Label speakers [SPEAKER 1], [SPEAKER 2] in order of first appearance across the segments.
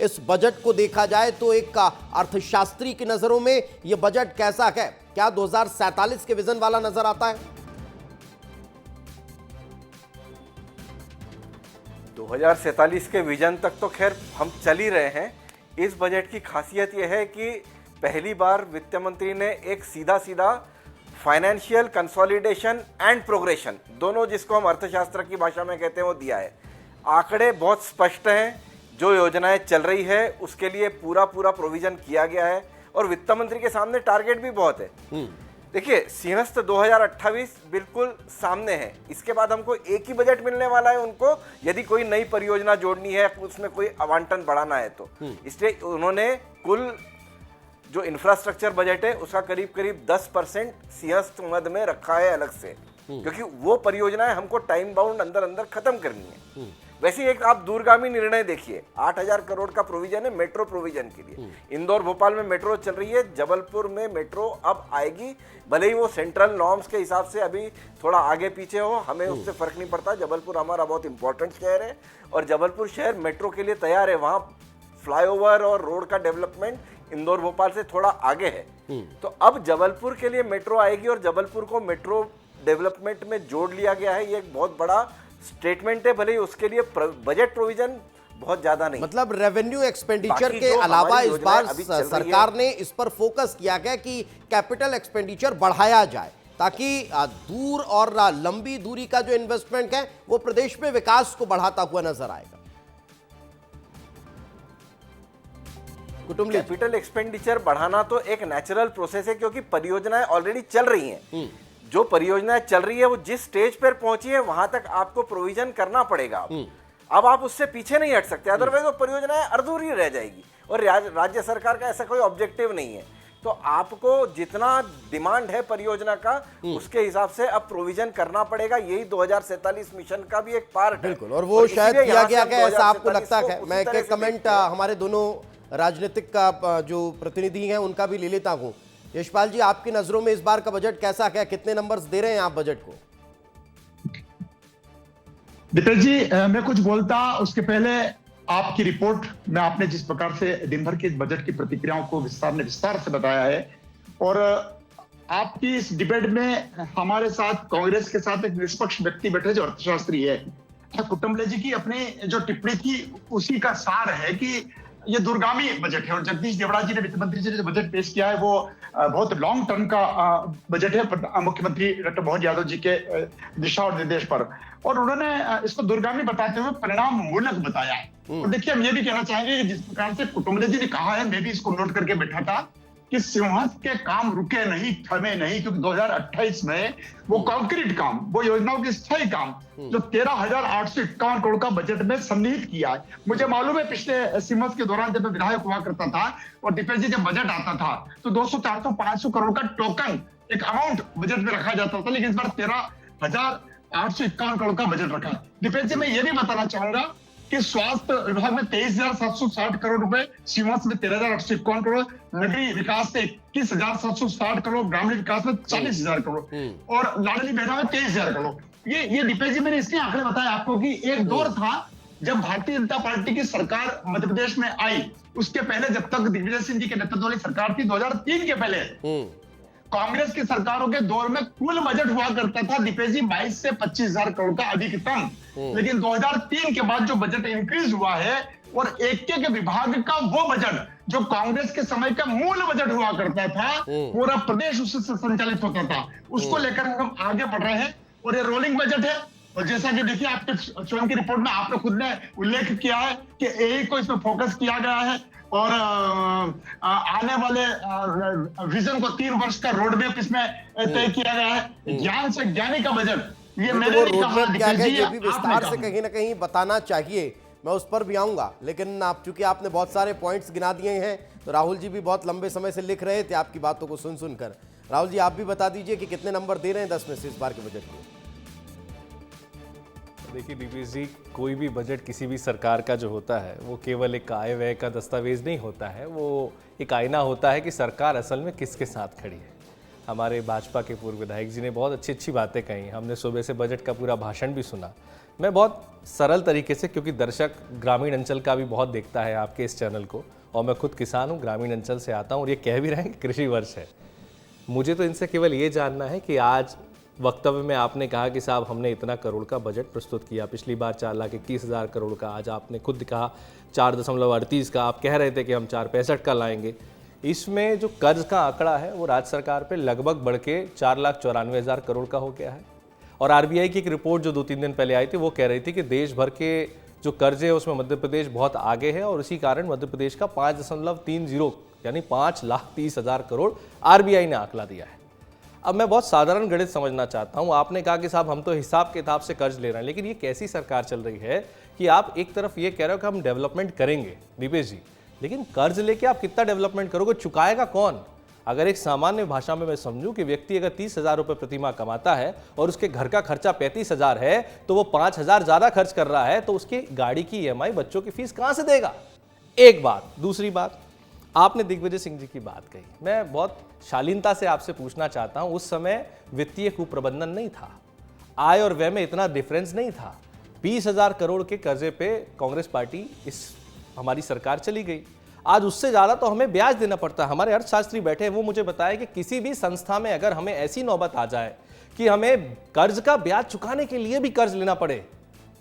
[SPEAKER 1] इस बजट को देखा जाए तो एक अर्थशास्त्री की नजरों में यह बजट कैसा है? क्या 2047 के विजन वाला नजर आता है?
[SPEAKER 2] 2047 के विजन तक तो खैर हम चल ही रहे हैं। इस बजट की खासियत यह है कि पहली बार वित्त मंत्री ने एक सीधा सीधा फाइनेंशियल कंसोलिडेशन एंड प्रोग्रेशन, दोनों जिसको हम अर्थशास्त्र की भाषा में कहते हैं, वो दिया है। आंकड़े बहुत स्पष्ट हैं, जो योजनाएं चल रही है उसके लिए पूरा प्रोविजन किया गया है और वित्त मंत्री के सामने टारगेट भी बहुत है। देखिए, सिंहस्थ 2028 बिल्कुल सामने है। इसके बाद हमको एक ही बजट मिलने वाला है उनको, यदि कोई नई परियोजना जोड़नी है, उसमें कोई आवंटन बढ़ाना है तो। इसलिए उन्होंने कुल जो इंफ्रास्ट्रक्चर बजट है उसका करीब 10% सिंहस्थ मद में रखा है अलग से, क्योंकि वो परियोजनाएं हमको टाइम बाउंड अंदर खत्म करनी है। वैसे एक आप दूरगामी निर्णय देखिए, 8000 करोड़ का प्रोविजन है मेट्रो प्रोविजन के लिए। इंदौर भोपाल में मेट्रो चल रही है, जबलपुर में मेट्रो अब आएगी, भले ही वो सेंट्रल नॉर्म्स के हिसाब से अभी थोड़ा आगे पीछे हो, हमें उससे फर्क नहीं पड़ता। जबलपुर हमारा बहुत इंपॉर्टेंट शहर है और जबलपुर शहर मेट्रो के लिए तैयार है। वहाँ फ्लाईओवर और रोड का डेवलपमेंट इंदौर भोपाल से थोड़ा आगे है। तो अब जबलपुर के लिए मेट्रो आएगी और जबलपुर को मेट्रो डेवलपमेंट में जोड़ लिया गया है। ये एक बहुत बड़ा स्टेटमेंट है, भले ही उसके लिए बजट प्रोविजन बहुत ज्यादा नहीं।
[SPEAKER 1] मतलब रेवेन्यू एक्सपेंडिचर के अलावा इस बार सरकार ने इस पर फोकस किया गया कि कैपिटल एक्सपेंडिचर बढ़ाया जाए, ताकि दूर और लंबी दूरी का जो इन्वेस्टमेंट है वो प्रदेश में विकास को बढ़ाता हुआ नजर आएगा।
[SPEAKER 2] कैपिटल एक्सपेंडिचर बढ़ाना तो एक नेचुरल प्रोसेस है, क्योंकि परियोजनाएं ऑलरेडी चल रही हैं। जो परियोजनाएं चल रही है वो जिस स्टेज पर पहुंची है वहां तक आपको प्रोविजन करना पड़ेगा। अब आप उससे पीछे नहीं हट सकते, अदरवाइज वो परियोजनाएं अधूरी रह जाएगी। और राज्य सरकार का ऐसा कोई ऑब्जेक्टिव नहीं है, तो आपको जितना डिमांड है परियोजना का उसके हिसाब से अब प्रोविजन करना पड़ेगा। यही 2047 मिशन का भी एक पार्ट है।
[SPEAKER 1] बिल्कुल, और वो शायद किया गया है, ऐसा आपको लगता है? मैं एक कमेंट हमारे दोनों राजनीतिक का जो प्रतिनिधि हैं उनका भी ले लेता हूं। यशपाल जी, आपकी नजरों में इस बार का बजट कैसा है? कितने नंबर्स दे रहे हैं आप बजट को?
[SPEAKER 3] दीपेश जी, मैं कुछ बोलता उसके पहले आपकी रिपोर्ट में आपने जिस प्रकार से दिन भर के बजट की प्रतिक्रियाओं को विस्तार से बताया है, और आपकी इस डिबेट में हमारे साथ कांग्रेस के साथ एक निष्पक्ष व्यक्ति बैठे जो अर्थशास्त्री है, कुटुंबले जी की अपनी जो टिप्पणी थी उसी का सार है कि ये दूरगामी बजट है। और जगदीश देवड़ा जी ने, वित्त मंत्री जी ने जो बजट पेश किया है वो बहुत लॉन्ग टर्म का बजट है मुख्यमंत्री डॉक्टर मोहन यादव जी के दिशा और निर्देश पर, और उन्होंने इसको दूरगामी बताते हुए परिणाम मूलक बताया है। और देखिए, हम ये भी कहना चाहेंगे कि जिस प्रकार से कुटुंबले जी ने कहा है, मैं भी इसको नोट करके बैठा था कि सिंहस्थ के काम रुके नहीं, थमे नहीं, क्योंकि 2028 में वो कंक्रीट काम, वो योजनाओं के स्थायी काम जो 13,851 करोड़ का बजट में सन्निहित किया है। मुझे मालूम है पिछले सिंहस्थ के दौरान जब मैं विधायक हुआ करता था और दीपेश जी जब बजट आता था तो 200, 400, 500 करोड़ का टोकन एक अमाउंट बजट में रखा जाता था, लेकिन इस बार 13,851 करोड़ का बजट रखा है। दीपेश जी, मैं ये भी बताना चाहूंगा कि स्वास्थ्य विभाग में 23,760 करोड़ रुपए, सिंहस्थ में 13,851 करोड़, नगरीय विकास में 21,760 करोड़, ग्रामीण विकास में 40,000 करोड़ और लाडली बहना में 23,000 करोड़। ये दीपेश जी, मैंने इसलिए आंकड़े बताए आपको कि एक दौर था जब भारतीय जनता पार्टी की सरकार मध्य प्रदेश में आई, उसके पहले जब तक दिग्विजय सिंह जी के नेतृत्व वाली सरकार थी, 2003 के पहले कांग्रेस की सरकारों के दौर में कुल बजट हुआ करता था दीपेश जी 22 से 25,000 करोड़ का अधिकतम। लेकिन 2003 के बाद जो बजट इंक्रीज हुआ है और एक विभाग का वो बजट जो कांग्रेस के समय का मूल बजट हुआ करता था, पूरा प्रदेश उससे संचालित होता था, उसको लेकर हम आगे बढ़ रहे हैं। और ये रोलिंग बजट है, और जैसा कि देखिए आपके स्वयं की रिपोर्ट में आपने खुद ने उल्लेख किया है कि यही को इसमें फोकस किया गया है और आने वाले विजन को 3 वर्ष का रोड मैप इसमें तय किया गया है। ज्ञान से ज्ञानी का बजट, ये मैंने नहीं कहा,
[SPEAKER 1] ये भी विस्तार से कहीं ना कहीं बताना चाहिए, मैं उस पर भी आऊंगा। लेकिन आप चूंकि आपने बहुत सारे पॉइंट्स गिना दिए हैं, तो राहुल जी भी बहुत लंबे समय से लिख रहे थे आपकी बातों को सुन सुनकर। राहुल जी, आप भी बता दीजिए कि कितने नंबर दे रहे हैं 10 में से इस बार के बजट को?
[SPEAKER 4] देखिए दीपेश जी, कोई भी बजट किसी भी सरकार का जो होता है वो केवल एक आय व्यय का दस्तावेज नहीं होता है, वो एक आईना होता है कि सरकार असल में किसके साथ खड़ी है। हमारे भाजपा के पूर्व विधायक जी ने बहुत अच्छी अच्छी बातें कही, हमने सुबह से बजट का पूरा भाषण भी सुना। मैं बहुत सरल तरीके से, क्योंकि दर्शक ग्रामीण अंचल का भी बहुत देखता है आपके इस चैनल को, और मैं खुद किसान हूँ, ग्रामीण अंचल से आता हूँ, और ये कह भी रहे हैं कि कृषि वर्ष है। मुझे तो इनसे केवल ये जानना है कि आज वक्तव्य में आपने कहा कि साहब हमने इतना करोड़ का बजट प्रस्तुत किया, पिछली बार 4,21,000 करोड़ का, आज आपने खुद कहा 4.38 का, आप कह रहे थे कि हम 4.65 का लाएंगे। इसमें जो कर्ज का आंकड़ा है वो राज्य सरकार पे लगभग बढ़ के 4,94,000 करोड़ का हो गया है। और आरबीआई की एक रिपोर्ट जो 2-3 दिन पहले आई थी वो कह रही थी कि देश भर के जो कर्ज है उसमें मध्य प्रदेश बहुत आगे है, और इसी कारण मध्य प्रदेश का 5.30 यानी 5,30,000 करोड़ आरबीआई ने आंकड़ा दिया है। अब मैं बहुत साधारण गणित समझना चाहता हूं। आपने कहा कि साहब हम तो हिसाब किताब से कर्ज ले रहे हैं, लेकिन ये कैसी सरकार चल रही है कि आप एक तरफ ये कह रहे हो कि हम डेवलपमेंट करेंगे दीपेश जी, लेकिन कर्ज लेके आप कितना डेवलपमेंट करोगे, चुकाएगा कौन? अगर एक सामान्य भाषा में मैं समझूं कि व्यक्ति अगर 30,000 रुपये प्रति माह कमाता है और उसके घर का खर्चा 35,000 है, तो वो 5,000 ज्यादा खर्च कर रहा है, तो उसकी गाड़ी की ईएमआई, बच्चों की फीस कहां से देगा? एक बात। दूसरी बात, आपने दिग्विजय सिंह जी की बात कही, मैं बहुत शालीनता से आपसे पूछना चाहता हूं, उस समय वित्तीय कुप्रबंधन नहीं था, आय और व्यय में इतना डिफरेंस नहीं था। 20,000 करोड़ के कर्जे पे कांग्रेस पार्टी हमारी सरकार चली गई। आज उससे ज्यादा तो हमें ब्याज देना पड़ता है। हमारे अर्थशास्त्री बैठे हैं, वो मुझे बताया कि किसी भी संस्था में अगर हमें ऐसी नौबत आ जाए कि हमें कर्ज का ब्याज चुकाने के लिए भी कर्ज लेना पड़े,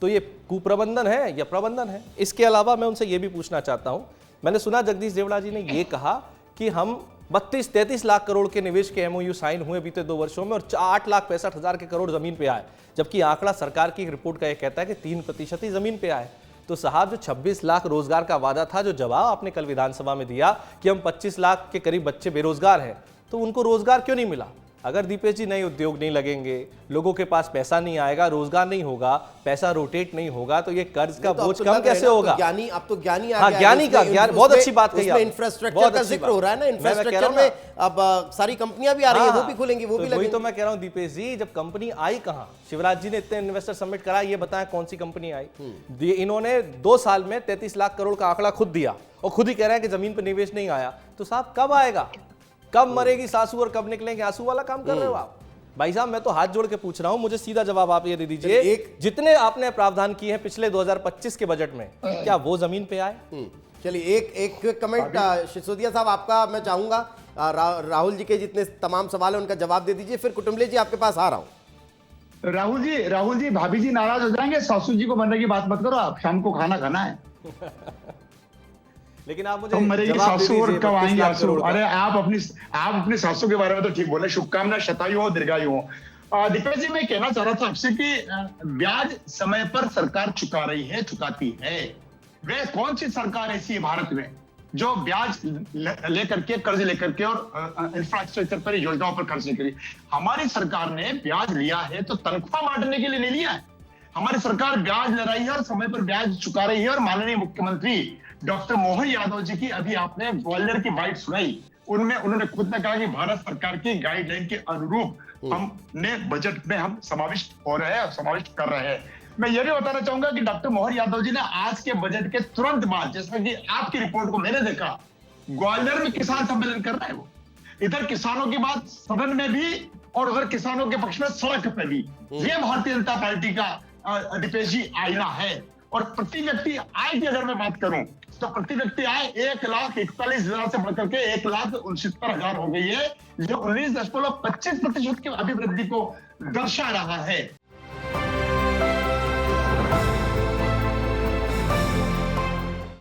[SPEAKER 4] तो ये कुप्रबंधन है या प्रबंधन है? इसके अलावा मैं उनसे ये भी पूछना चाहता हूं, मैंने सुना जगदीश देवड़ा जी ने ये कहा कि हम 32-33 लाख करोड़ के निवेश के एमओयू साइन हुए बीते 2 वर्षों में और 8,65,000 के करोड़ जमीन पे आए, जबकि आंकड़ा सरकार की रिपोर्ट का यह कहता है कि 3% ही जमीन पे आए। तो साहब जो 26 लाख रोजगार का वादा था, जो जवाब आपने कल विधानसभा में दिया कि हम 25 लाख के करीब बच्चे बेरोजगार हैं, तो उनको रोजगार क्यों नहीं मिला? अगर दीपेश जी नए उद्योग नहीं लगेंगे, लोगों के पास पैसा नहीं आएगा, रोजगार नहीं होगा, पैसा रोटेट नहीं होगा, तो ये कर्ज का बोझ कम कैसे होगा?
[SPEAKER 1] ज्ञानी, अब तो ज्ञानी आ
[SPEAKER 4] हाँ,
[SPEAKER 1] गया है।
[SPEAKER 4] ज्ञानी का ज्ञान, बहुत अच्छी बात कही आपने।
[SPEAKER 1] इंफ्रास्ट्रक्चर का जिक्र हो रहा है ना, इंफ्रास्ट्रक्चर में अब सारी कंपनियां भी आ रही है, वो भी खुलेंगी, वो भी लगेंगी।
[SPEAKER 4] वही तो मैं कह रहा हूं दीपेश जी, जब कंपनी आई कहां? शिवराज जी ने इतने इन्वेस्टर समिट कराया, ये बताएं कौन सी कंपनी आई? इन्होंने 2 साल में 33 लाख करोड़ का आंकड़ा खुद दिया और खुद ही कह रहे हैं कि जमीन पर निवेश नहीं आया। तो साहब कब आएगा? कब मरेगी सासू और कब निकलेंगे आंसू वाला काम कर रहे हो आप? भाई साहब मैं तो हाथ जोड़ के पूछ रहा हूं, मुझे सीधा जवाब आप ये दे दीजिए, जितने आपने प्रावधान किए हैं पिछले 2025 के बजट में, क्या वो जमीन पे आए?
[SPEAKER 1] चलिए एक कमेंट सिसोदिया साहब आपका मैं चाहूंगा, राहुल जी के जितने तमाम सवाल है उनका जवाब दे दीजिए, फिर कुटुंबले जी आपके पास आ रहा हूं।
[SPEAKER 3] राहुल जी भाभी जी नाराज हो जाएंगे, सासू जी को मरने की बात मत करो, आप शाम को खाना खाना है।
[SPEAKER 4] लेकिन आप मुझे
[SPEAKER 3] मरेगी सासू और कब आएंगे आंसू? अरे आप अपनी सासू के बारे में तो ठीक बोले, शुभकामना, शतायु हो दीर्घायु हो। दीपेश जी मैं कहना चाह रहा था आपसे कि ब्याज समय पर सरकार चुका रही है, चुकाती है। वे कौन सी सरकार ऐसी है भारत में जो ब्याज लेकर के, कर्ज लेकर के और इंफ्रास्ट्रक्चर पर, योजनाओं पर खर्च नहीं करी? हमारी सरकार ने ब्याज लिया है तो तनख्वाह बांटने के लिए नहीं लिया है। हमारी सरकार ब्याज ले रही है और समय पर ब्याज चुका रही है। और माननीय मुख्यमंत्री डॉक्टर मोहन यादव जी की अभी आपने ग्वालियर की बाइट सुनाई, उनमें उन्होंने खुद ने कहा कि भारत सरकार की गाइडलाइन के अनुरूप हमने बजट में हम समाविष्ट हो रहे हैं, समाविष्ट कर रहे हैं। मैं ये भी बताना चाहूंगा कि डॉक्टर मोहन यादव जी ने आज के बजट के तुरंत बाद, जैसा कि आपकी रिपोर्ट को मैंने देखा, ग्वालियर में किसान सम्मेलन कर रहे हैं। वो इधर किसानों की बात सदन में भी और उधर किसानों के पक्ष में सड़क पे भी। ये भारतीय जनता पार्टी का दीपेश जी आईना है। और प्रति व्यक्ति आय की अगर मैं बात करूं तो प्रति व्यक्ति आय 1,41,000 से बढ़कर के 1,69,000 हो गई है, जो 19.25% की अभिवृद्धि को दर्शा रहा है।